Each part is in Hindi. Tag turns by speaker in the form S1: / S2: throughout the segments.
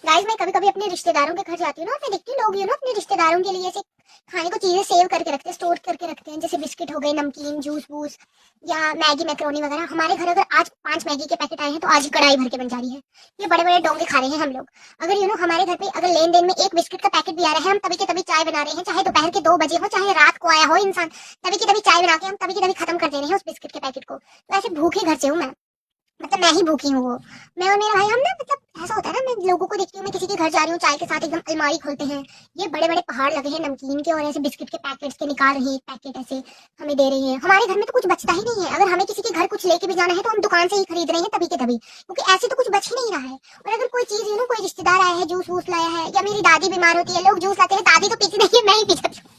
S1: गाइस मैं कभी कभी अपने रिश्तेदारों के घर जाती हूँ ना, मैं देखती हूँ लोग अपने रिश्तेदारों के लिए ऐसे खाने को चीजें सेव करके रखते हैं, स्टोर करके रखते हैं, जैसे बिस्किट हो गए, नमकीन, जूस वूस या मैगी मैक्रोनी वगैरह। हमारे घर अगर आज 5 मैगी के पैकेट आए हैं तो आज ही कढ़ाई भर के बन जा रही है। ये बड़े बड़े डोंगे खा रहे हैं हम लोग। अगर हमारे घर पे अगर लेन देन में एक बिस्किट का पैकेट भी आ रहा है, हम तभी के तभी चाय बना रहे हैं, चाहे दोपहर के 2 बजे हो, चाहे रात को आया हो इंसान, तभी की तभी चाय बना के हम तभी की तभी खत्म कर दे रहे हैं उस बिस्किट के पैकेट को। तो ऐसे भूखे घर से हूँ मैं, मतलब मैं ही भूखी हूँ। वो मैं और मेरा भाई, हम ना, मतलब ऐसा होता है ना, मैं लोगों को देखती हूँ, मैं किसी के घर जा रही हूँ चाय के साथ, एकदम अलमारी खोलते हैं, ये बड़े बड़े पहाड़ लगे हैं नमकीन के और ऐसे बिस्किट के पैकेट्स के निकाल रही है, एक पैकेट ऐसे हमें दे रही है। हमारे घर में तो कुछ बचता ही नहीं है। अगर हमें किसी के घर कुछ लेके भी जाना है तो हम दुकान से ही खरीद रहे हैं तभी के तभी, क्योंकि ऐसे तो कुछ बच ही नहीं रहा है। और अगर कोई चीज कोई रिश्तेदार आया है, जूस वूस लाया है, या मेरी दादी बीमार होती है, लोग जूस लाते हैं, दादी तो पीती नहीं है, मैं ही पी जाती हूँ।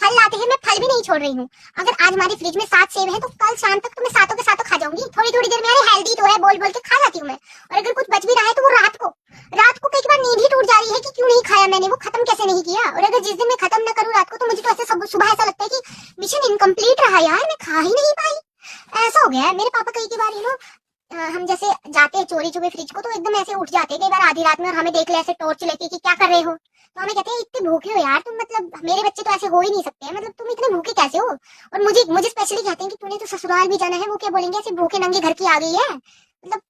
S1: फल लाते हैं, मैं फल भी नहीं छोड़ रही हूँ। अगर आज हमारे फ्रिज में 7 सेब है तो कल शाम तक तो मैं सातों के सातों खा जाऊंगी। थोड़ी थोड़ी देर में, अरे हेल्दी तो है बोल बोल के खा जाती हूँ मैं। और अगर कुछ बच भी रहा है तो वो रात को कई बार नींद ही टूट जा रही है कि क्यों नहीं खाया मैंने, वो खत्म कैसे नहीं किया। और अगर जिस दिन मैं खत्म न करूँ रात को, तो मुझे तो ऐसे सब सुबह ऐसा लगता है कि मिशन इनकम्प्लीट रहा यार, मैं खा ही नहीं पाई। ऐसा हो गया है। मेरे पापा कई बार हम जैसे जाते हैं चोरी छुपे फ्रिज को, तो एकदम ऐसे उठ जाते हैं कई बार आधी रात में, और हमें देख ले ऐसे टॉर्च लेके कि क्या कर रहे हो। तो हमें कहते हैं इतने भूखे हो यार तुम, मतलब मेरे बच्चे तो ऐसे हो ही नहीं सकते हैं, मतलब तुम इतने भूखे कैसे हो। और मुझे मुझे स्पेशली कहते हैं कि तूने तो ससुराल भी जाना है, वो क्या बोलेंगे ऐसे भूखे नंगे घर की आ गई है, मतलब।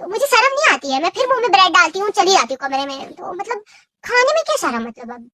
S1: तो मुझे शर्म नहीं आती है, मैं फिर मुंह में ब्रेड डालती हूँ, चली जाती हूँ कमरे में। तो मतलब खाने में क्या शर्म, मतलब अब